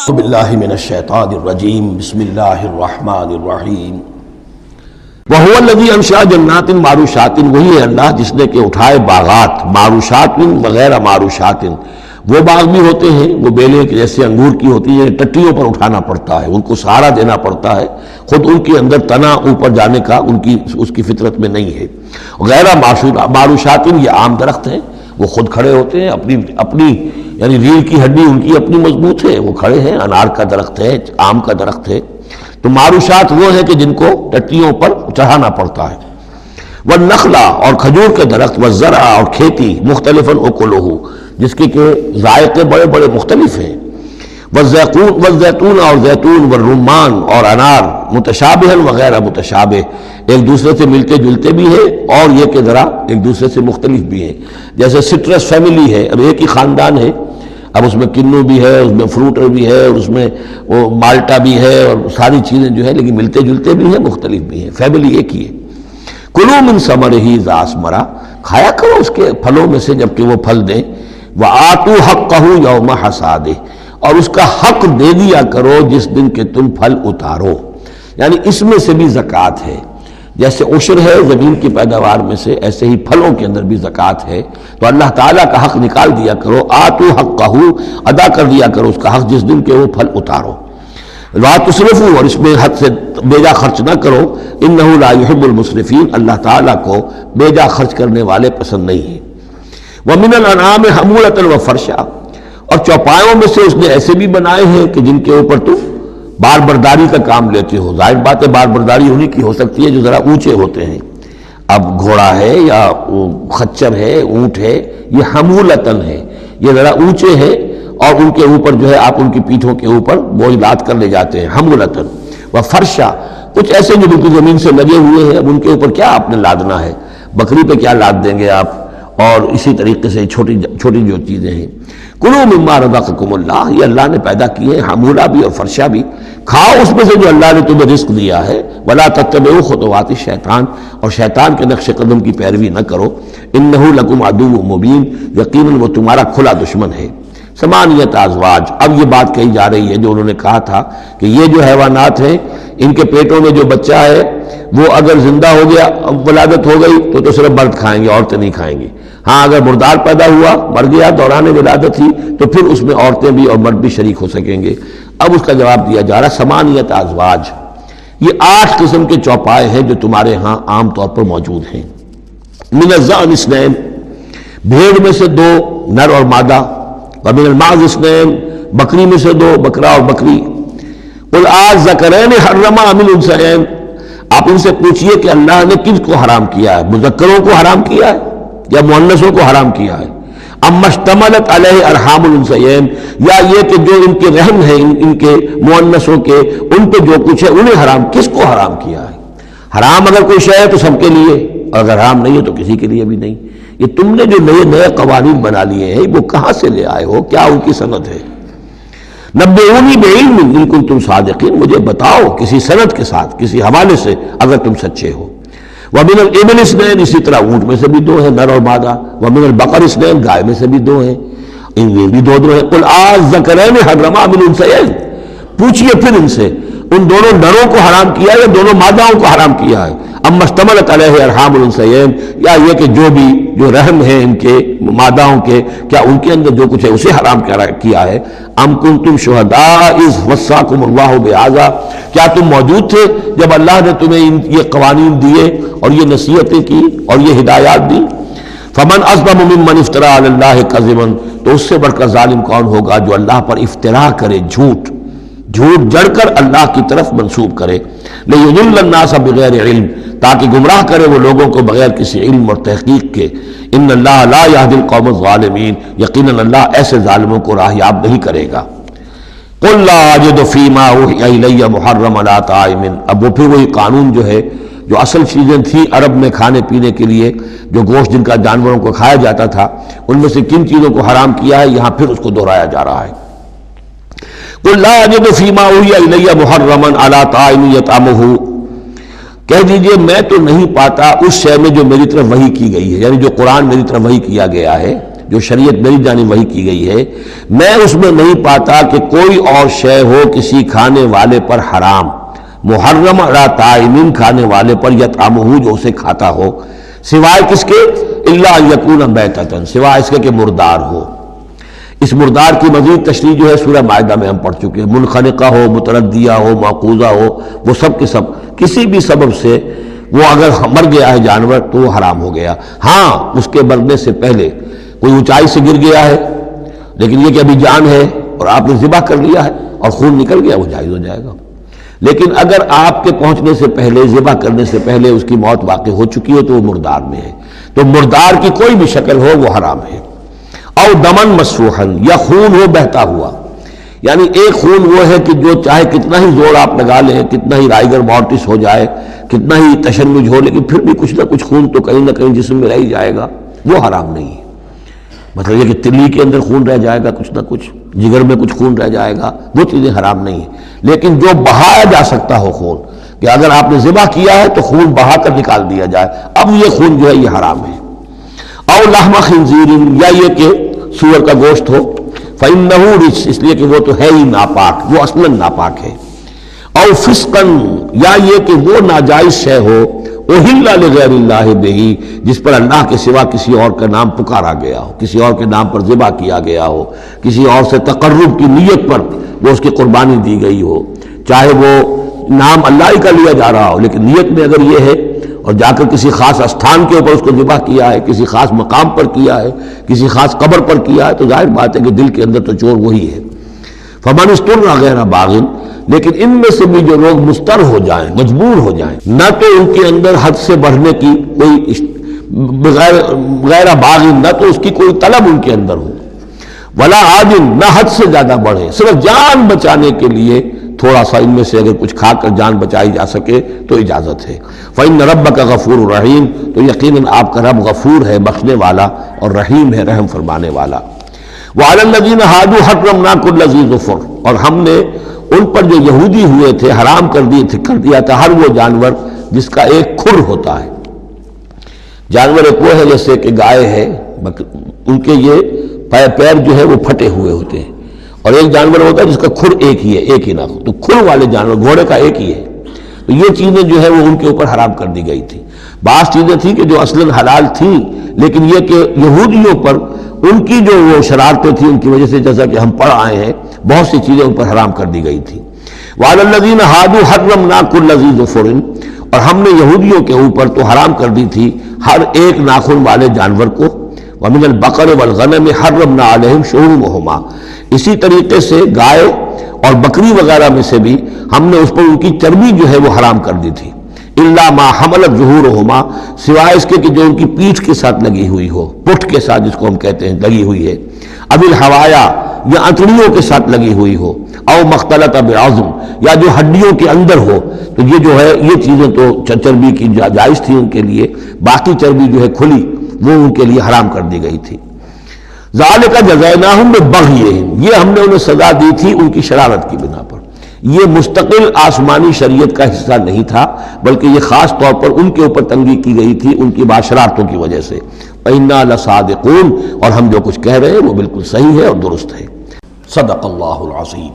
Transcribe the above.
باللہ من الشیطان الرجیم بسم اللہ الرحمن الرحیم وَهُوَ الَّذِي أَنشَأَ جَنَّاتٍ مَعْرُوشَاتٍ، وہی ہے اللہ جس نے کہ اٹھائے باغات معروشات وغیرہ معروشات، وہ باغ بھی ہوتے ہیں وہ بیلیں جیسے انگور کی ہوتی ہیں، ٹٹیوں پر اٹھانا پڑتا ہے، ان کو سہارا دینا پڑتا ہے، خود ان کے اندر تنا اوپر جانے کا اس کی فطرت میں نہیں ہے۔ غیر معروشات یہ عام درخت ہیں، وہ خود کھڑے ہوتے ہیں، اپنی یعنی ریڑھ کی ہڈی ان کی اپنی مضبوط ہے، وہ کھڑے ہیں، انار کا درخت ہے، آم کا درخت ہے۔ تو معروشات وہ ہیں کہ جن کو ٹٹیوں پر چڑھانا پڑتا ہے۔ والنخلا اور کھجور کے درخت، والزرع اور کھیتی، مختلف اکلہ جس کے کہ ذائقے بڑے بڑے مختلف ہیں، والزیتون اور زیتون، والرمان اور انار، متشابہ وغیرہ متشابہ، ایک دوسرے سے ملتے جلتے بھی ہیں اور یہ کہ ذرا ایک دوسرے سے مختلف بھی ہیں۔ جیسے سٹرس فیملی ہے، اب ایک ہی خاندان ہے، اب اس میں کنو بھی ہے، اس میں فروٹر بھی ہے، اور اس میں وہ مالٹا بھی ہے، اور ساری چیزیں جو ہے لیکن ملتے جلتے بھی ہیں، مختلف بھی ہیں، فیملی ایک ہی ہے۔ کلوا من ثمرہ اذا اثمر، کھایا کرو اس کے پھلوں میں سے جب کہ وہ پھل دیں، وآتوا حقہ یوم حصادہ، اور اس کا حق دے دیا کرو جس دن کہ تم پھل اتارو، یعنی اس میں سے بھی زکوٰۃ ہے۔ جیسے عشر ہے زمین کی پیداوار میں سے، ایسے ہی پھلوں کے اندر بھی زکوٰۃ ہے، تو اللہ تعالیٰ کا حق نکال دیا کرو، آتوا حقہ، ادا کر دیا کرو اس کا حق جس دن کہ وہ پھل اتارو۔ لا تسرفوا، اور اس میں حد سے بیجا خرچ نہ کرو، انہ لا يحب المسرفین، اللہ تعالیٰ کو بیجا خرچ کرنے والے پسند نہیں ہیں۔ ومن الانعام حمولۃ وفرشا، اور چوپایوں میں سے اس نے ایسے بھی بنائے ہیں کہ جن کے اوپر تم بار برداری کا کام لیتے ہو۔ ظاہر بات ہے بار برداری انہی کی ہو سکتی ہے جو ذرا اونچے ہوتے ہیں، اب گھوڑا ہے یا خچر ہے، اونٹ ہے، یہ حمولتن ہے، یہ ذرا اونچے ہیں اور ان کے اوپر جو ہے آپ ان کی پیٹھوں کے اوپر بوجھ لاد کر لے جاتے ہیں، حمولتن۔ وفرشا، کچھ ایسے جو بالکل زمین سے لگے ہوئے ہیں، اب ان کے اوپر کیا آپ نے لادنا ہے، بکری پہ کیا لاد دیں گے آپ، اور اسی طریقے سے چھوٹی چھوٹی جو چیزیں ہیں۔ کلوا مما رزقکم اللہ، یہ اللہ نے پیدا کیے ہیں، حمولہ بھی اور فرشا بھی، کھاؤ اس میں سے جو اللہ نے تمہیں رزق دیا ہے۔ ولا تتبعوا خطوات الشیطان، اور شیطان کے نقش قدم کی پیروی نہ کرو، انہ لکم عدو مبین، یقیناً وہ تمہارا کھلا دشمن ہے۔ ثمانیۃ ازواج، اب یہ بات کہی جا رہی ہے جو انہوں نے کہا تھا کہ یہ جو حیوانات ہیں ان کے پیٹوں میں جو بچہ ہے وہ اگر زندہ ہو گیا، ولادت ہو گئی تو صرف مرد کھائیں گے، عورتیں نہیں کھائیں گی۔ ہاں اگر مردار پیدا ہوا، مر گیا دوران ولادت ہی، تو پھر اس میں عورتیں بھی اور مرد بھی شریک ہو سکیں گے۔ اب اس کا جواب دیا جا رہا ثمانیۃ ازواج، یہ 8 قسم کے چوپائے ہیں جو تمہارے ہاں عام طور پر موجود ہیں۔ من الضأن اثنین، بھیڑ میں سے 2 نر اور مادہ، ومن المعز اثنین، بکری میں سے 2 بکرا اور بکری۔ قل الذکرین حرم ام الانثیین، آپ ان سے پوچھئے کہ اللہ نے کس کو حرام کیا ہے، مذکروں کو حرام کیا ہے یا مؤنثوں کو حرام کیا ہے؟ اما اشتملت علیہ ارحام الانثیین، یا یہ کہ جو ان کے رحم ہیں ان کے مؤنثوں کے، ان پہ جو کچھ ہے انہیں حرام، کس کو حرام کیا ہے؟ حرام اگر کوئی شے ہے تو سب کے لیے، اور اگر حرام نہیں ہے تو کسی کے لیے بھی نہیں۔ یہ تم نے جو نئے قوانین بنا لیے ہیں وہ کہاں سے لے آئے ہو، کیا ان کی سند ہے؟ نبئونی بعلم ان کنتم صادقین، مجھے بتاؤ کسی سند کے ساتھ، کسی حوالے سے اگر تم سچے ہو۔ ومن الابل اثنین، اسی طرح اونٹ میں سے بھی 2 ہیں نر اور مادہ۔ ومن البقر اثنین، گائے میں سے بھی 2 ہیں، ان میں بھی 2 ہیں۔ قل الذکرین حرم ام الانثیین، پوچھئے پھر ان سے ان دونوں نروں کو حرام کیا ہے یا دونوں ماداؤں کو حرام کیا ہے؟ اما اشتملت علیہ ارحام الانثیین، یا یہ کہ جو رحم ہیں ان کے ماداؤں کے، کیا ان کے اندر جو کچھ ہے اسے حرام کیا ہے؟ ام کنتم شہداء اذ وصاکم اللہ بہذا، کیا تم موجود تھے جب اللہ نے تمہیں یہ قوانین دیے اور یہ نصیحتیں کی اور یہ ہدایات دی؟ فمن اظلم ممن افترى علی اللہ کذبا، تو اس سے بڑھ کر ظالم کون ہوگا جو اللہ پر افترا کرے، جھوٹ جڑ کر اللہ کی طرف منسوب کرے۔ لیضل الناس بغیر علم، تاکہ گمراہ کرے وہ لوگوں کو بغیر کسی علم اور تحقیق کے۔ ان اللہ لا یہدی القوم الظالمین، یقیناً اللہ ایسے ظالموں کو راہیاب نہیں کرے گا۔ قل لا اجد فیما اوحی الی محرما علی طاعم، اب وہ پھر وہی قانون جو ہے، جو اصل چیزیں تھیں عرب میں کھانے پینے کے لیے، جو گوشت جن کا جانوروں کو کھایا جاتا تھا، ان میں سے کن چیزوں کو حرام کیا ہے، یہاں پھر اس کو دہرایا جا رہا ہے۔ قل لا اجد فیما اوحی الی محرما علی طاعم یطعمہ، کہہ دیجئے میں تو نہیں پاتا اس شے میں جو میری طرف وحی کی گئی ہے، یعنی جو قرآن میری طرف وحی کیا گیا ہے، جو شریعت میری جانب وحی کی گئی ہے، میں اس میں نہیں پاتا کہ کوئی اور شے ہو کسی کھانے والے پر حرام، محرم علی طاعم کھانے والے پر یطعمہ جو اسے کھاتا ہو، سوائے کس کے؟ الا ان یکون میتۃ، سوائے اس کے کہ مردار ہو۔ اس مردار کی مزید تشریح جو ہے سورہ مائدہ میں ہم پڑھ چکے ہیں، منخنقہ ہو، متردیہ ہو، معقوذہ ہو، وہ سب کے سب کسی بھی سبب سے وہ اگر مر گیا ہے جانور تو وہ حرام ہو گیا۔ ہاں اس کے مرنے سے پہلے کوئی اونچائی سے گر گیا ہے لیکن یہ کہ ابھی جان ہے اور آپ نے ذبح کر لیا ہے اور خون نکل گیا، وہ جائز ہو جائے گا۔ لیکن اگر آپ کے پہنچنے سے پہلے، ذبح کرنے سے پہلے اس کی موت واقع ہو چکی ہے تو وہ مردار میں ہے، تو مردار کی کوئی بھی شکل ہو وہ حرام ہے۔ او دمن مسفوحا، یا خون ہو بہتا ہوا، یعنی ایک خون وہ ہے کہ جو چاہے کتنا ہی زور آپ لگا لیں، کتنا ہی رائگر مورٹس ہو جائے، کتنا ہی تشنج ہو، لیکن پھر بھی کچھ نہ کچھ خون تو کہیں نہ کہیں جسم میں رہ ہی جائے گا، وہ حرام نہیں ہے۔ مطلب یہ کہ تلی کے اندر خون رہ جائے گا کچھ نہ کچھ، جگر میں کچھ خون رہ جائے گا، وہ چیزیں حرام نہیں ہیں۔ لیکن جو بہایا جا سکتا ہو خون، کہ اگر آپ نے ذبح کیا ہے تو خون بہا کر نکال دیا جائے، اب یہ خون جو ہے یہ حرام ہے۔ او لحم خنزیر، یا یہ کہ سور کا گوشت ہو، فإنہ رجس، اس لیے کہ وہ تو ہے ہی ناپاک، وہ اصلاً ناپاک ہے۔ او فسقن، یا یہ کہ وہ ناجائز شے ہو، احل لغیر اللہ بہ، جس پر اللہ کے سوا کسی اور کا نام پکارا گیا ہو، کسی اور کے نام پر ذبح کیا گیا ہو، کسی اور سے تقرب کی نیت پر وہ اس کی قربانی دی گئی ہو، چاہے وہ نام اللہ ہی کا لیا جا رہا ہو لیکن نیت میں اگر یہ ہے، اور جا کر کسی خاص استھان کے اوپر اس کو ذبح کیا ہے، کسی خاص مقام پر کیا ہے، کسی خاص قبر پر کیا ہے، تو ظاہر بات ہے کہ دل کے اندر تو چور وہی ہے۔ فمن اضطر غیر باغ، لیکن ان میں سے بھی جو لوگ مضطر ہو جائیں، مجبور ہو جائیں، نہ تو ان کے اندر حد سے بڑھنے کی کوئی غیر باغ، نہ تو اس کی کوئی طلب ان کے اندر ہو، ولا عاد، نہ حد سے زیادہ بڑھے، صرف جان بچانے کے لیے تھوڑا سا ان میں سے اگر کچھ کھا کر جان بچائی جا سکے تو اجازت ہے۔ فإن ربک غفور رحیم، تو یقیناً آپ کا رب غفور ہے، بخشنے والا، اور رحیم ہے، رحم فرمانے والا۔ وعلی الذین ہادوا حرمنا کل ذی ظفر، اور ہم نے ان پر جو یہودی ہوئے تھے حرام کر دیا تھا ہر وہ جانور جس کا ایک کھر ہوتا ہے۔ جانور ایک وہ ہے جیسے کہ گائے ہے، ان کے یہ پیر جو ہے وہ پھٹے ہوئے ہوتے ہیں، اور ایک جانور ہوتا ہے جس کا کھر ایک ہی ہے، ایک ہی ناخن، تو کھر والے جانور گھوڑے کا ایک ہی ہے، تو یہ چیزیں جو ہے وہ ان کے اوپر حرام کر دی گئی تھی۔ بعض چیزیں تھیں کہ جو اصلاً حلال تھیں لیکن یہ کہ یہودیوں پر ان کی جو وہ شرارتیں تھیں ان کی وجہ سے، جیسا کہ ہم پڑھ آئے ہیں، بہت سی چیزیں ان پر حرام کر دی گئی تھی۔ وعلی الذین ہادوا حرمنا کل ذی ظفر، اور ہم نے یہودیوں کے اوپر تو حرام کر دی تھی ہر ایک ناخن والے جانور کو۔ ومن البقر والغنم حرمنا علیہم شحومہما، اسی طریقے سے گائے اور بکری وغیرہ میں سے بھی ہم نے اس پر ان کی چربی جو ہے وہ حرام کر دی تھی۔ الا ما حملت ظہورہما، سوائے اس کے کہ جو ان کی پیٹھ کے ساتھ لگی ہوئی ہو، پٹھ کے ساتھ جس کو ہم کہتے ہیں لگی ہوئی ہے، اب الحوایا، یا انتڑیوں کے ساتھ لگی ہوئی ہو، او مختلط بعظم، یا جو ہڈیوں کے اندر ہو، تو یہ جو ہے یہ چیزیں تو چربی کی جائز تھی ان کے لیے، باقی چربی جو ہے کھلی وہ ان کے لیے حرام کر دی گئی تھی۔ ذالک جزیناہم ببغیہم، یہ ہم نے انہیں سزا دی تھی ان کی شرارت کی بنا پر۔ یہ مستقل آسمانی شریعت کا حصہ نہیں تھا بلکہ یہ خاص طور پر ان کے اوپر تنگی کی گئی تھی ان کی باشراتوں کی وجہ سے۔ وَإِنَّا لَصَادِقُونَ، اور ہم جو کچھ کہہ رہے ہیں وہ بالکل صحیح ہے اور درست ہے۔ صدق اللہ العظیم۔